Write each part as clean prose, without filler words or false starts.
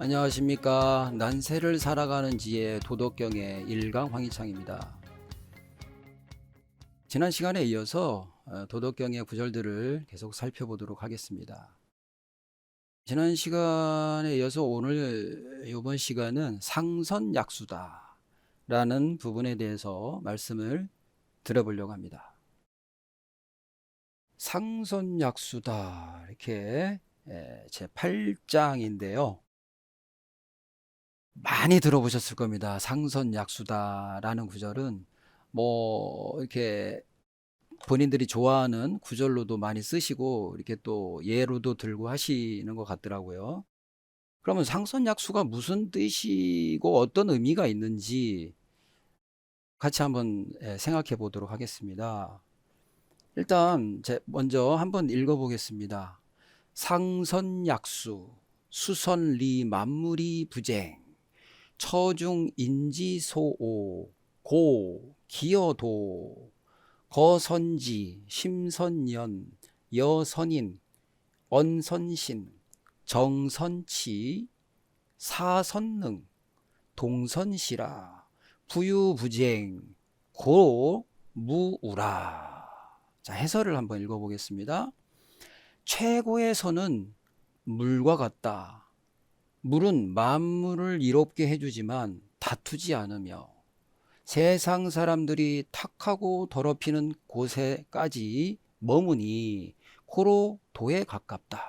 안녕하십니까. 난세를 살아가는 지의 도덕경의 1강 황희창입니다. 지난 시간에 이어서 도덕경의 구절들을 계속 살펴보도록 하겠습니다. 지난 시간에 이어서 이번 시간은 상선약수다 라는 부분에 대해서 말씀을 드려보려고 합니다. 상선약수다 이렇게 제 8장인데요. 많이 들어보셨을 겁니다. 상선약수다라는 구절은 이렇게 본인들이 좋아하는 구절로도 많이 쓰시고 이렇게 또 예로도 들고 하시는 것 같더라고요. 그러면 상선약수가 무슨 뜻이고 어떤 의미가 있는지 같이 한번 생각해 보도록 하겠습니다. 일단 먼저 한번 읽어 보겠습니다. 상선약수 수선리 만물이 부쟁 처중인지소오 고 기여도 거선지 심선연 여선인 언선신 정선치 사선능 동선시라 부유부쟁 고무우라. 자, 해설을 한번 읽어보겠습니다. 최고의 선은 물과 같다. 물은 만물을 이롭게 해주지만 다투지 않으며 세상 사람들이 탁하고 더럽히는 곳에까지 머무니 고로 도에 가깝다.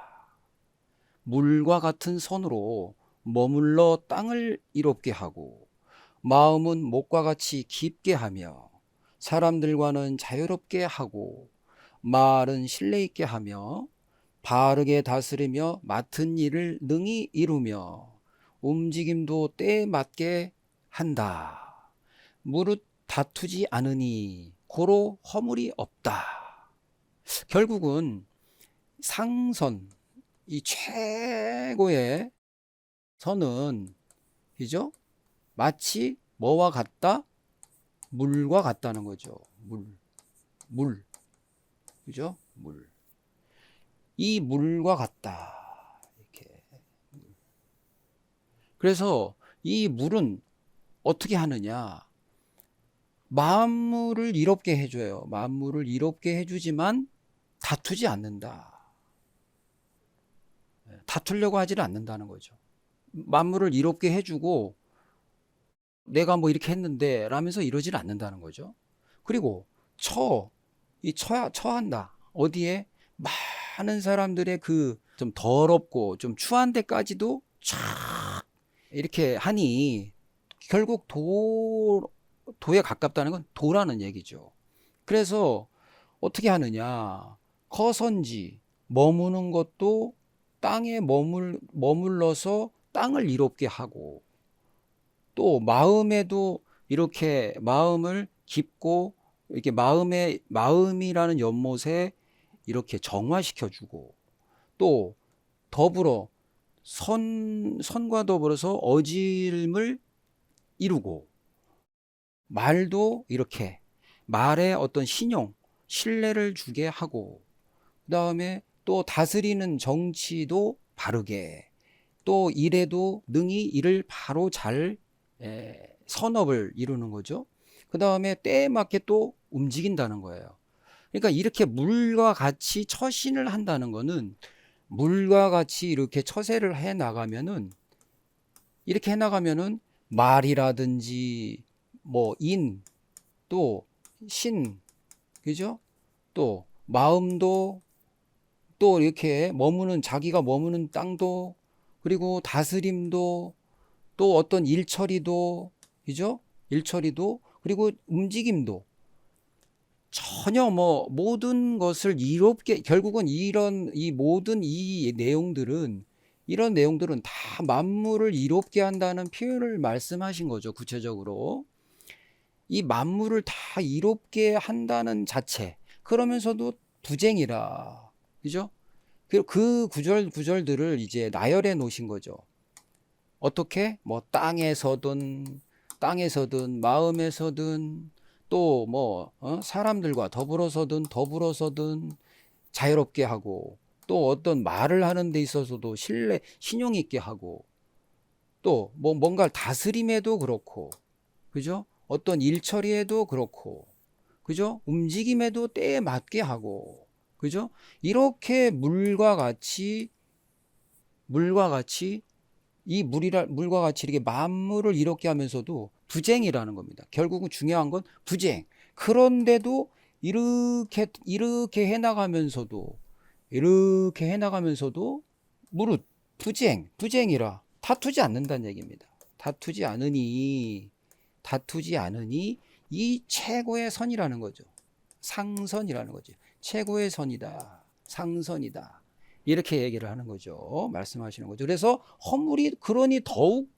물과 같은 선으로 머물러 땅을 이롭게 하고 마음은 목과 같이 깊게 하며 사람들과는 자유롭게 하고 말은 신뢰 있게 하며 바르게 다스리며 맡은 일을 능히 이루며 움직임도 때에 맞게 한다. 무릇 다투지 않으니 고로 허물이 없다. 결국은 상선, 이 최고의 선은 그죠? 마치 뭐와 같다? 물과 같다는 거죠. 물, 그죠? 물. 이 물과 같다. 이렇게. 그래서 이 물은 어떻게 하느냐? 만물을 이롭게 해줘요. 만물을 이롭게 해주지만 다투지 않는다. 다투려고 하지를 않는다는 거죠. 만물을 이롭게 해주고 내가 뭐 이렇게 했는데 라면서 이러지를 않는다는 거죠. 그리고 처한다. 어디에? 많은 사람들의 그 좀 더럽고 좀 추한 데까지도 쫙 이렇게 하니 결국 도에 가깝다는 건 도라는 얘기죠. 그래서 어떻게 하느냐? 거선지 머무는 것도 땅에 머물러서 땅을 이롭게 하고 또 마음에도 이렇게 마음을 깊고 이렇게 마음이라는 연못에 이렇게 정화시켜주고 또 더불어 선과 더불어서 어질을 이루고 말도 이렇게 말에 어떤 신뢰를 주게 하고 그 다음에 또 다스리는 정치도 바르게 또 일에도 능히 일을 바로 잘 선업을 이루는 거죠. 그 다음에 때에 맞게 또 움직인다는 거예요. 그러니까 이렇게 물과 같이 처신을 한다는 거는 물과 같이 이렇게 처세를 해 나가면은 이렇게 해 나가면은 말이라든지 뭐 또 그죠? 또 마음도 또 이렇게 자기가 머무는 땅도 그리고 다스림도 또 어떤 일처리도 그죠? 일처리도 그리고 움직임도 전혀 모든 것을 이롭게 결국은 이런 내용들은 다 만물을 이롭게 한다는 표현을 말씀하신 거죠. 구체적으로 이 만물을 다 이롭게 한다는 자체 그러면서도 부쟁이라 그죠? 그 구절들을 이제 나열해 놓으신 거죠. 어떻게? 뭐 땅에서든 마음에서든 또 사람들과 더불어서든 자유롭게 하고 또 어떤 말을 하는 데 있어서도 신용 있게 하고 또 뭐 뭔가를 다스림에도 그렇고, 그죠? 어떤 일 처리에도 그렇고, 그죠? 움직임에도 때에 맞게 하고, 그죠? 이렇게 물과 같이 물과 같이 이렇게 만물을 이롭게 하면서도 부쟁이라는 겁니다. 결국은 중요한 건 부쟁. 그런데도 이렇게 해나가면서도 무릇 부쟁이라 다투지 않는다는 얘기입니다. 다투지 않으니 이 최고의 선이라는 거죠. 상선이라는 거죠. 최고의 선이다. 상선이다. 이렇게 얘기를 하는 거죠. 말씀하시는 거죠. 그래서 그러니 더욱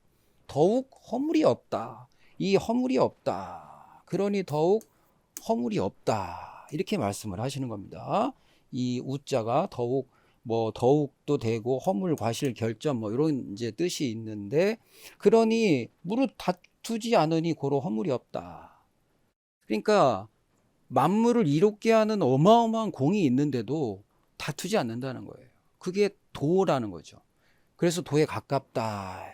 허물이 없다. 이 허물이 없다. 그러니 더욱 허물이 없다. 이렇게 말씀을 하시는 겁니다. 이 우자가 더욱도 되고 허물 과실 결점 뭐 이런 이제 뜻이 있는데, 그러니 무릇 다투지 않으니 고로 허물이 없다. 그러니까 만물을 이롭게 하는 어마어마한 공이 있는데도 다투지 않는다는 거예요. 그게 도라는 거죠. 그래서 도에 가깝다.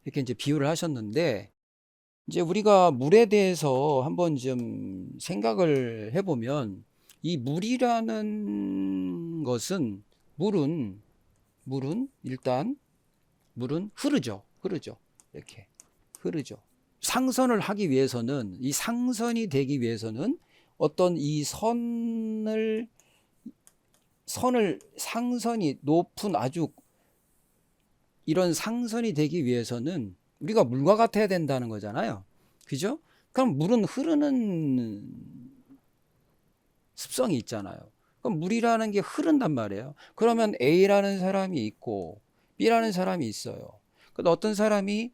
이렇게 이제 비유를 하셨는데, 이제 우리가 물에 대해서 한번 좀 생각을 해보면, 이 물이라는 것은, 일단 물은 흐르죠. 이렇게 흐르죠. 상선이 되기 위해서는 어떤 이 상선이 높은 아주 이런 상선이 되기 위해서는 우리가 물과 같아야 된다는 거잖아요. 그죠? 그럼 물은 흐르는 습성이 있잖아요. 그럼 물이라는 게 흐른단 말이에요. 그러면 A라는 사람이 있고 B라는 사람이 있어요. 근데 어떤 사람이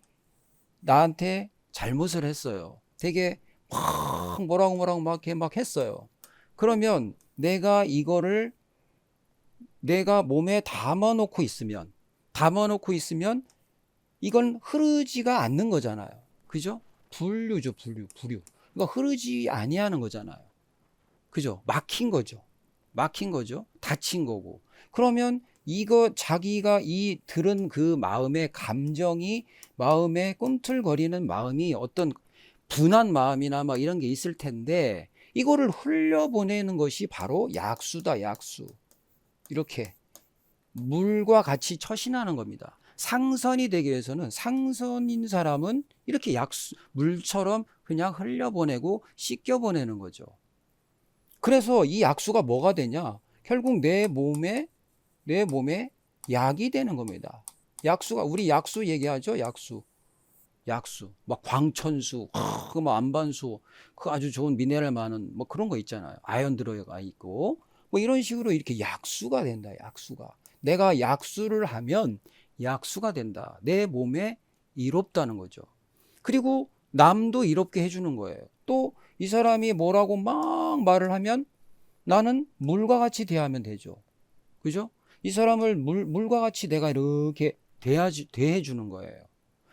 나한테 잘못을 했어요. 되게 막 뭐라고 막 했어요. 그러면 내가 이거를 내가 몸에 담아놓고 있으면 이건 흐르지가 않는 거잖아요. 그죠? 분류죠, 분류. 그러니까 흐르지 아니하는 거잖아요. 그죠? 막힌 거죠. 닫힌 거고. 그러면 자기가 들은 그 마음의 감정이, 마음에 꿈틀거리는 마음이 어떤 분한 마음이나 막 이런 게 있을 텐데, 이거를 흘려보내는 것이 바로 약수다, 약수. 이렇게 물과 같이 처신하는 겁니다. 상선이 되기 위해서는, 상선인 사람은 이렇게 물처럼 그냥 흘려보내고 씻겨보내는 거죠. 그래서 이 약수가 뭐가 되냐? 결국 내 몸에 약이 되는 겁니다. 우리 약수 얘기하죠? 약수. 막 광천수, 뭐 안반수, 그 아주 좋은 미네랄 많은 뭐 그런 거 있잖아요. 아연 들어가 있고. 뭐 이런 식으로 이렇게 약수가 된다, 약수가. 내가 약수를 하면 약수가 된다. 내 몸에 이롭다는 거죠. 그리고 남도 이롭게 해주는 거예요. 또 이 사람이 뭐라고 막 말을 하면 나는 물과 같이 대하면 되죠. 그죠? 이 사람을 물과 같이 내가 이렇게 대해주는 거예요.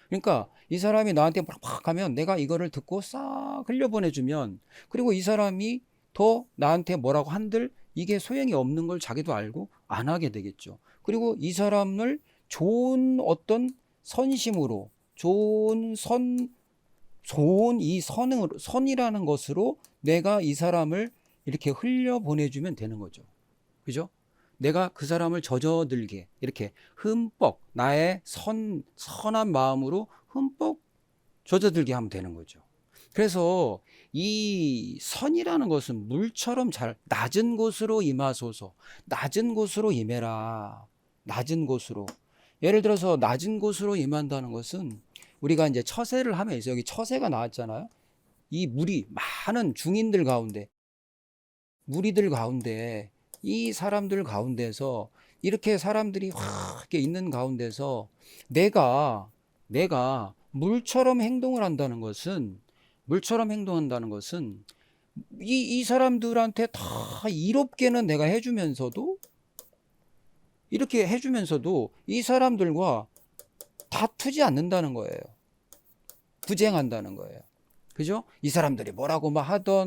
그러니까 이 사람이 나한테 막 하면 내가 이거를 듣고 싹 흘려보내주면, 그리고 이 사람이 더 나한테 뭐라고 한들 이게 소용이 없는 걸 자기도 알고 안 하게 되겠죠. 그리고 이 사람을 좋은 어떤 선심으로, 좋은 이 선이라는 것으로 내가 이 사람을 이렇게 흘려보내주면 되는 거죠. 그죠? 내가 그 사람을 젖어들게 이렇게 흠뻑 나의 선한 마음으로 흠뻑 젖어들게 하면 되는 거죠. 그래서 이 선이라는 것은 물처럼 낮은 곳으로 임하소서. 낮은 곳으로 임해라. 낮은 곳으로. 예를 들어서 낮은 곳으로 임한다는 것은, 우리가 이제 처세를 하면서, 여기 처세가 나왔잖아요. 이 많은 중인들 가운데, 무리들 가운데, 이 사람들 가운데서, 이렇게 사람들이 이렇게 있는 가운데서 내가 물처럼 행동한다는 것은, 이 사람들한테 다 이롭게는 내가 이렇게 해주면서도 이 사람들과 다투지 않는다는 거예요. 부쟁한다는 거예요. 그죠? 이 사람들이 뭐라고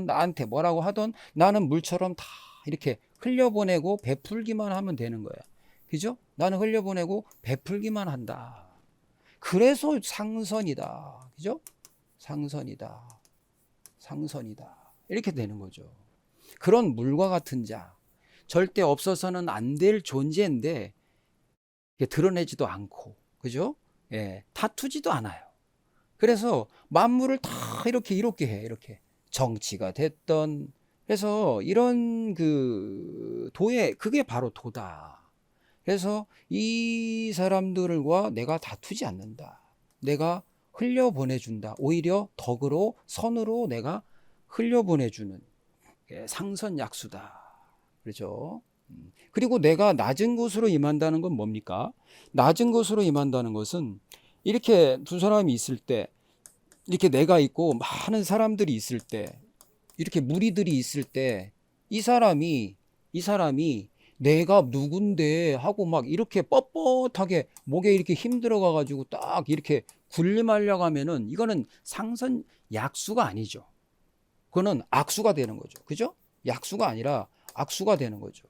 나한테 뭐라고 하던 나는 물처럼 다 이렇게 흘려보내고 베풀기만 하면 되는 거야. 그죠? 나는 흘려보내고 베풀기만 한다. 그래서 상선이다. 그죠? 상선이다. 상선이다. 이렇게 되는 거죠. 그런 물과 같은 자. 절대 없어서는 안 될 존재인데 드러내지도 않고, 그죠? 예, 다투지도 않아요. 그래서 만물을 다 이렇게 해. 이렇게 정치가 됐던. 그래서 이런 그 도에 그게 바로 도다. 그래서 이 사람들과 내가 다투지 않는다. 내가 흘려보내준다. 오히려 덕으로 선으로 내가 흘려보내주는 상선약수다. 그렇죠? 그리고 내가 낮은 곳으로 임한다는 건 뭡니까? 낮은 곳으로 임한다는 것은 이렇게 두 사람이 있을 때, 이렇게 내가 있고 많은 사람들이 있을 때, 이렇게 무리들이 있을 때, 이 사람이 내가 누군데 하고 막 이렇게 뻣뻣하게 목에 이렇게 힘들어 가가지고 딱 이렇게 군림하려고 하면은 이거는 상선 약수가 아니죠. 그거는 악수가 되는 거죠. 그죠? 약수가 아니라 악수가 되는 거죠.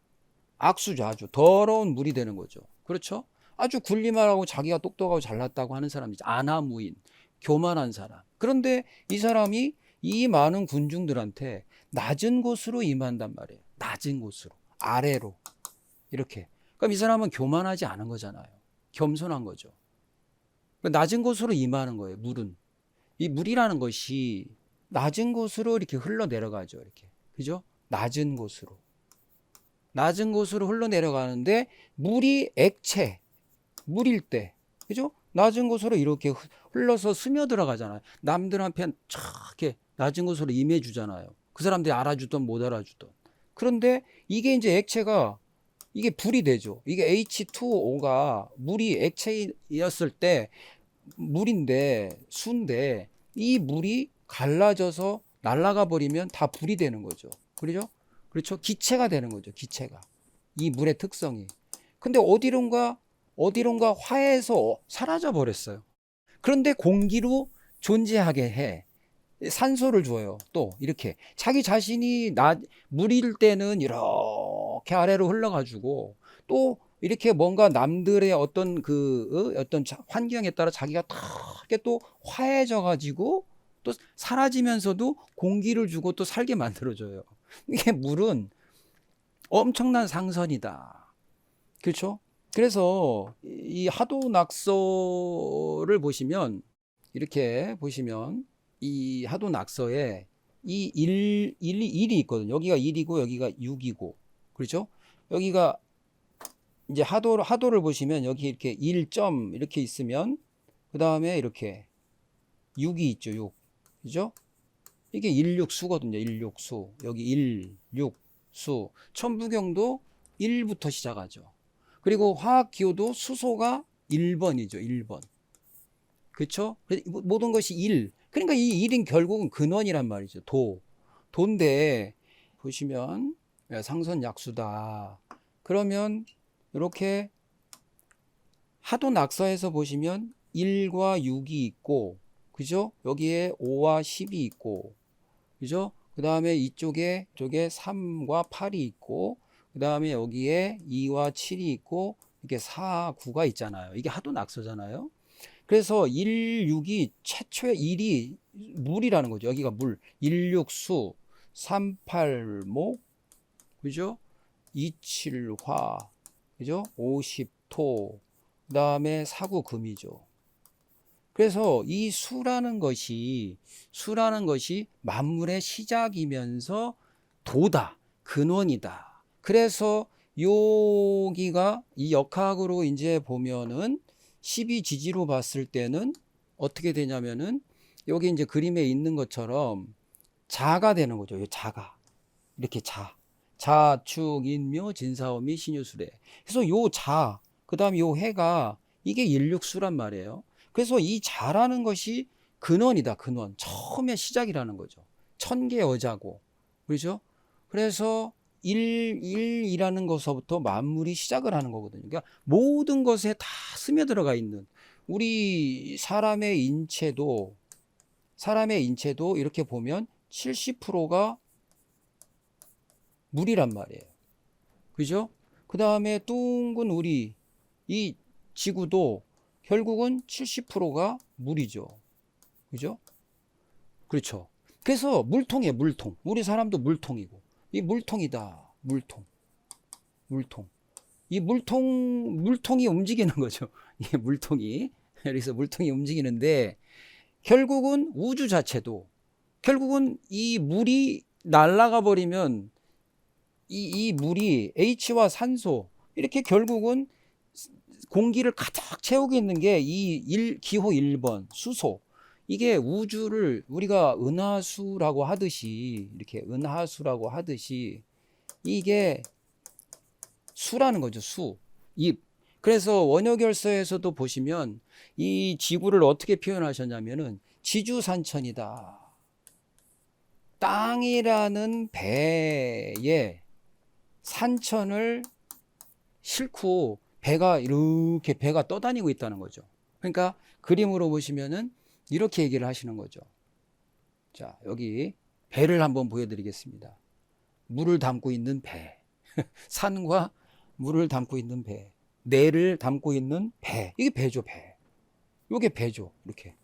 악수죠. 아주 더러운 물이 되는 거죠. 그렇죠? 아주 군림하라고 자기가 똑똑하고 잘났다고 하는 사람이죠. 아나무인, 교만한 사람. 그런데 이 사람이 이 많은 군중들한테 낮은 곳으로 임한단 말이에요. 낮은 곳으로, 아래로 이렇게. 그럼 이 사람은 교만하지 않은 거잖아요. 겸손한 거죠. 낮은 곳으로 임하는 거예요. 물은. 이 물이라는 것이 낮은 곳으로 이렇게 흘러내려가죠. 이렇게. 그죠? 낮은 곳으로. 낮은 곳으로 흘러내려가는데 물이 액체, 물일 때, 그죠? 낮은 곳으로 이렇게 흘러서 스며들어가잖아요. 남들한테 이렇게 낮은 곳으로 임해주잖아요. 그 사람들이 알아주든 못 알아주든. 그런데 이게 이제 액체가 이게 불이 되죠. 이게 H2O가 물이 액체였을 때 물인데 수인데 이 물이 갈라져서 날아가 버리면 다 불이 되는 거죠. 그렇죠? 그렇죠? 기체가 되는 거죠. 기체가. 이 물의 특성이. 근데 어디론가 화해해서 사라져 버렸어요. 그런데 공기로 존재하게 해. 산소를 줘요. 또 이렇게 자기 자신이 물일 때는 이렇게 아래로 흘러가지고 또 이렇게 뭔가 남들의 어떤 환경에 따라 자기가 다 이렇게 또 화해져 가지고 또 사라지면서도 공기를 주고 또 살게 만들어줘요. 이게 물은 엄청난 상선이다. 그렇죠? 그래서 이 하도낙서를 보시면 이렇게 보시면 이 하도낙서에 이 1이 있거든요. 여기가 1이고 여기가 6이고 그렇죠? 여기가 이제 하도를 보시면 여기 이렇게 1점 이렇게 있으면 그 다음에 이렇게 6이 있죠. 6. 그죠? 이게 16수거든요. 16수. 여기 16수. 천부경도 1부터 시작하죠. 그리고 화학기호도 수소가 1번이죠. 1번. 그렇죠? 모든 것이 1. 그러니까 이 1인 결국은 근원이란 말이죠. 도인데 보시면 상선약수다. 그러면 이렇게 하도낙서에서 보시면 1과 6이 있고 그죠? 여기에 5와 10이 있고 그죠? 그 다음에 이쪽에 3과 8이 있고 그 다음에 여기에 2와 7이 있고 이렇게 4, 9가 있잖아요. 이게 하도낙서잖아요. 그래서 1, 6이 최초의 1이 물이라는 거죠. 여기가 물. 16수, 38목, 그죠? 27화, 그죠? 50토, 그 다음에 49금이죠. 그래서 이 수라는 것이 만물의 시작이면서 도다, 근원이다. 그래서 여기가 이 역학으로 이제 보면은 12지지로 봤을 때는 어떻게 되냐면은 여기 이제 그림에 있는 것처럼 자가 되는 거죠. 자가. 이렇게 자축인묘 진사오미 신유술에. 그래서 요 자, 그다음에 요 해가 이게 일육수란 말이에요. 그래서 이 자라는 것이 근원이다. 근원. 처음의 시작이라는 거죠. 천개 여자고. 그렇죠? 그래서 일이라는 것서부터 만물이 시작을 하는 거거든요. 그러니까 모든 것에 다 스며들어가 있는 우리 사람의 인체도 이렇게 보면 70%가 물이란 말이에요. 그죠? 그 다음에 둥근 우리 이 지구도 결국은 70%가 물이죠. 그죠? 그렇죠. 그래서 물통이에요, 물통. 우리 사람도 물통이고. 이 물통이다. 물통. 물통. 이 물통이 움직이는 거죠. 이 물통이. 그래서 물통이 움직이는데, 결국은 우주 자체도, 결국은 이 물이 날아가 버리면, 이 물이 H와 산소, 이렇게 결국은 공기를 가득 채우고 있는 게 이 기호 1번, 수소. 이게 우주를 우리가 은하수라고 하듯이, 이렇게 은하수라고 하듯이, 이게 수라는 거죠, 수. 그래서 원효결서에서도 보시면 이 지구를 어떻게 표현하셨냐면은 지주산천이다. 땅이라는 배에 산천을 싣고 배가 떠다니고 있다는 거죠. 그러니까 그림으로 보시면은 이렇게 얘기를 하시는 거죠. 자, 여기 배를 한번 보여드리겠습니다. 물을 담고 있는 배. 산과 물을 담고 있는 배. 내를 담고 있는 배. 이게 배죠, 배. 이게 배죠, 이렇게.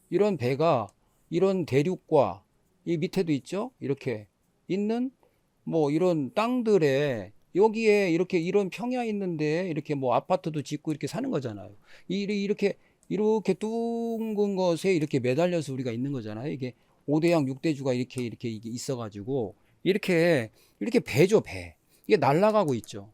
이런 배가 이런 대륙과 이 밑에도 있죠? 이렇게 있는 뭐 이런 땅들에 여기에 이렇게 이런 평야 있는데 이렇게 뭐 아파트도 짓고 이렇게 사는 거잖아요. 이렇게 둥근 것에 이렇게 매달려서 우리가 있는 거잖아요. 이게 5대양 6대주가 이렇게 있어가지고 이렇게 배죠, 배. 이게 날아가고 있죠.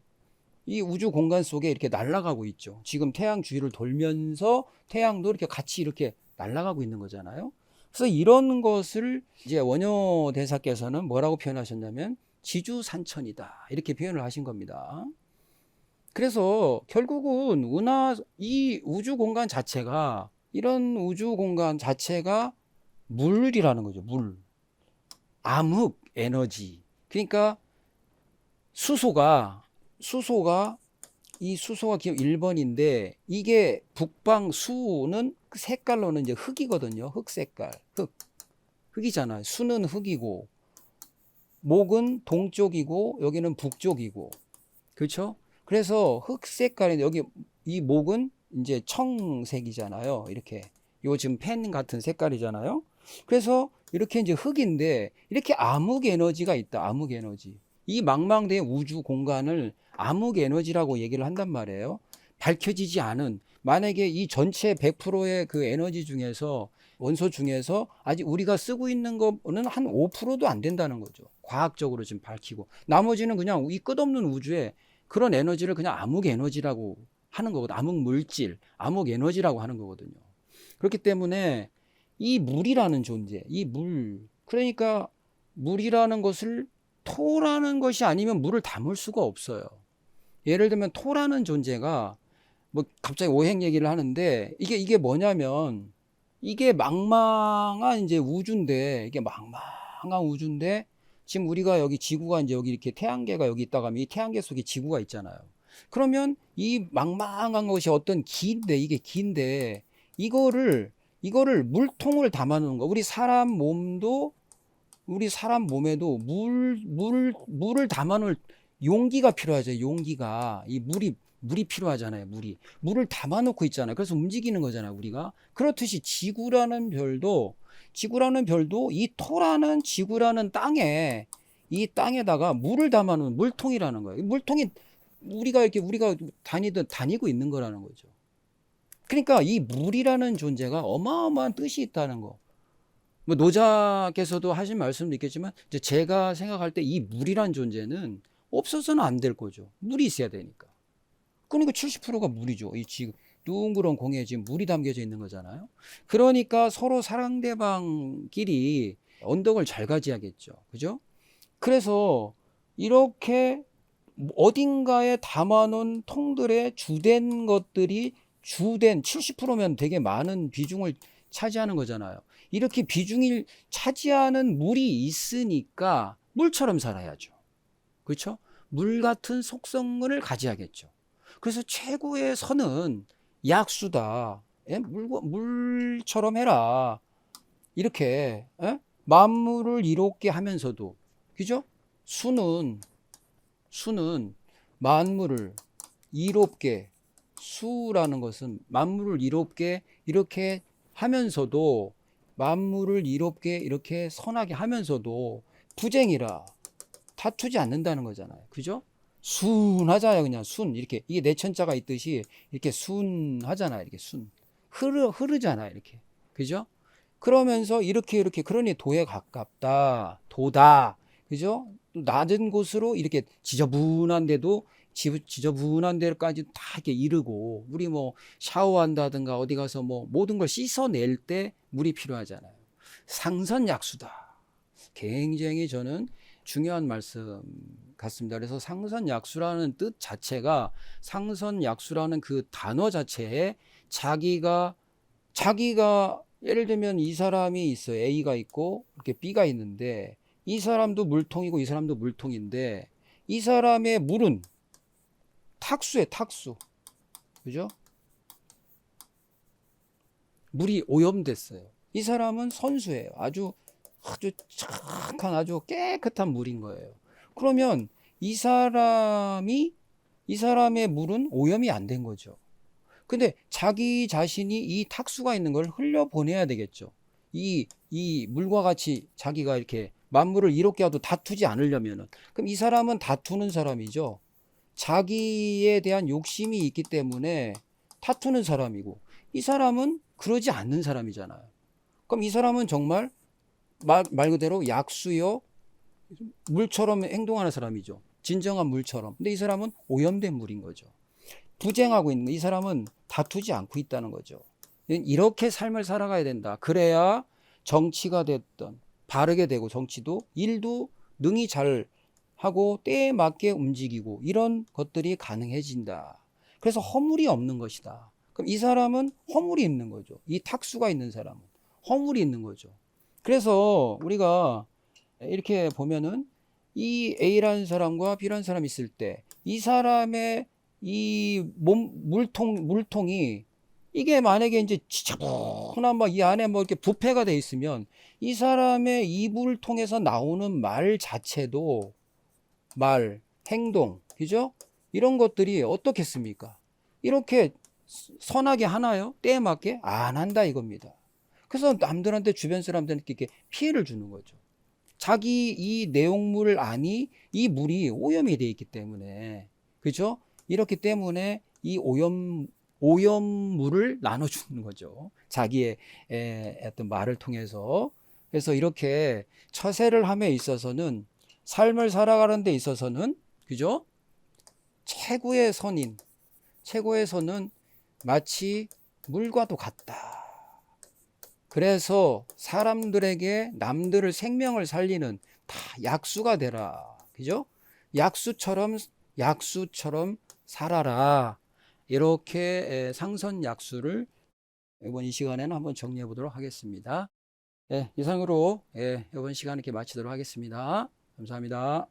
이 우주 공간 속에 이렇게 날아가고 있죠. 지금 태양 주위를 돌면서 태양도 이렇게 같이 이렇게 날아가고 있는 거잖아요. 그래서 이런 것을 이제 원효 대사께서는 뭐라고 표현하셨냐면 지주산천이다. 이렇게 표현을 하신 겁니다. 그래서 결국은 이 우주 공간 자체가, 이런 우주 공간 자체가 물이라는 거죠. 물. 암흑 에너지. 그러니까 수소가 이 수소가 기호 1번인데 이게 북방수는 색깔로는 이제 흑이거든요. 흑 색깔. 흑이잖아요. 수는 흑이고 목은 동쪽이고 여기는 북쪽이고. 그렇죠? 그래서 흑 색깔인데 여기 이 목은 이제 청색이잖아요. 이렇게. 요 지금 펜 같은 색깔이잖아요. 그래서 이렇게 이제 흑인데 이렇게 암흑 에너지가 있다. 암흑 에너지. 이 망망대해 우주 공간을 암흑 에너지라고 얘기를 한단 말이에요. 밝혀지지 않은, 만약에 이 전체 100%의 그 에너지 중에서, 원소 중에서 아직 우리가 쓰고 있는 거는 한 5%도 안 된다는 거죠. 과학적으로 지금 밝히고. 나머지는 그냥 이 끝없는 우주에 그런 에너지를 그냥 암흑 에너지라고 하는 거거든요. 암흑 물질, 암흑 에너지라고 하는 거거든요. 그렇기 때문에 이 물이라는 존재, 이 물, 그러니까 물이라는 것을 토라는 것이 아니면 물을 담을 수가 없어요. 예를 들면 토라는 존재가 뭐 갑자기 오행 얘기를 하는데 이게 뭐냐면 이게 망망한 이제 우주인데, 이게 망망한 우주인데 지금 우리가 여기 지구가 이제 여기 이렇게 태양계가 여기 있다가 하면 이 태양계 속에 지구가 있잖아요. 그러면 이 망망한 것이 어떤 기인데, 이게 기인데 이거를 물통을 담아 놓는 거. 우리 사람 몸에도 물을 담아놓을 용기가 필요하죠. 용기가. 이 물이 필요하잖아요. 물을 담아놓고 있잖아요. 그래서 움직이는 거잖아요. 우리가. 그렇듯이 지구라는 별도 이 토라는 지구라는 이 땅에다가 물을 담아놓은 물통이라는 거예요. 물통이 우리가 다니고 있는 거라는 거죠. 그러니까 이 물이라는 존재가 어마어마한 뜻이 있다는 거. 뭐 노자께서도 하신 말씀도 있겠지만 이제 제가 생각할 때 이 물이란 존재는 없어서는 안 될 거죠. 물이 있어야 되니까. 그러니까 70%가 물이죠. 이 지금 둥그런 공에 지금 물이 담겨져 있는 거잖아요. 그러니까 서로 상대방끼리 언덕을 잘 가져야겠죠. 그죠? 그래서 이렇게 어딘가에 담아놓은 통들의 주된 것들이 70%면 되게 많은 비중을 차지하는 거잖아요. 이렇게 비중을 차지하는 물이 있으니까 물처럼 살아야죠. 그렇죠? 물 같은 속성을 가져야겠죠. 그래서 최고의 선은 약수다. 예? 물처럼 해라. 이렇게 예? 만물을 이롭게 하면서도, 그죠? 수는 만물을 이롭게 수라는 것은 만물을 이롭게 이렇게 하면서도, 만물을 이롭게 이렇게 선하게 하면서도 부쟁이라 다투지 않는다는 거잖아요. 그죠? 순하잖아요. 그냥 순. 이렇게. 이게 내천자가 있듯이 이렇게 순하잖아요. 이렇게 순. 흐르잖아요. 이렇게. 그죠? 그러면서 이렇게 그러니 도에 가깝다. 도다. 그죠? 또 낮은 곳으로 이렇게 지저분한데도 지저분한 데까지 다 이렇게 이르고, 우리 뭐 샤워한다든가 어디 가서 뭐 모든 걸 씻어낼 때 물이 필요하잖아요. 상선약수다. 굉장히 저는 중요한 말씀 같습니다. 그래서 상선약수라는 뜻 자체가, 상선약수라는 그 단어 자체에 자기가 예를 들면 이 사람이 있어요. A가 있고 이렇게 B가 있는데, 이 사람도 물통이고 이 사람도 물통인데, 이 사람의 물은 탁수에 탁수. 그죠? 물이 오염됐어요. 이 사람은 선수예요. 아주 착한 아주 깨끗한 물인 거예요. 그러면 이 사람의 물은 오염이 안 된 거죠. 근데 자기 자신이 이 탁수가 있는 걸 흘려보내야 되겠죠. 이 물과 같이 자기가 이렇게 만물을 이롭게 하도 다투지 않으려면은. 그럼 이 사람은 다투는 사람이죠. 자기에 대한 욕심이 있기 때문에 다투는 사람이고, 이 사람은 그러지 않는 사람이잖아요. 그럼 이 사람은 정말 말 그대로 약수요, 물처럼 행동하는 사람이죠. 진정한 물처럼. 근데 이 사람은 오염된 물인 거죠. 부쟁하고 있는, 이 사람은 다투지 않고 있다는 거죠. 이렇게 삶을 살아가야 된다. 그래야 정치가 됐던 바르게 되고, 정치도 일도 능히 잘 하고 때에 맞게 움직이고, 이런 것들이 가능해진다. 그래서 허물이 없는 것이다. 그럼 이 사람은 허물이 있는 거죠. 이 탁수가 있는 사람은 허물이 있는 거죠. 그래서 우리가 이렇게 보면은 이 A라는 사람과 B라는 사람이 있을 때, 이 사람의 이 물통이 이게 만약에 이제 지저분한 막 이 안에 뭐 이렇게 부패가 돼 있으면, 이 사람의 입을 통해서 나오는 말 자체도, 말, 행동, 그죠? 이런 것들이 어떻겠습니까? 이렇게 선하게 하나요? 때에 맞게? 안 한다 이겁니다. 그래서 남들한테, 주변 사람들한테 이렇게 피해를 주는 거죠. 자기 이 내용물을 아니, 이 물이 오염이 되어 있기 때문에. 그죠? 이렇기 때문에 이 오염물을 나눠주는 거죠. 자기의 어떤 말을 통해서. 그래서 이렇게 처세를 함에 있어서는, 삶을 살아가는 데 있어서는, 그죠? 최고의 선은 마치 물과도 같다. 그래서 사람들에게 남들을 생명을 살리는 다 약수가 되라. 그죠? 약수처럼 살아라. 이렇게 상선약수를 이번 이 시간에는 한번 정리해 보도록 하겠습니다. 이상으로 이번 시간 이렇게 마치도록 하겠습니다. 감사합니다.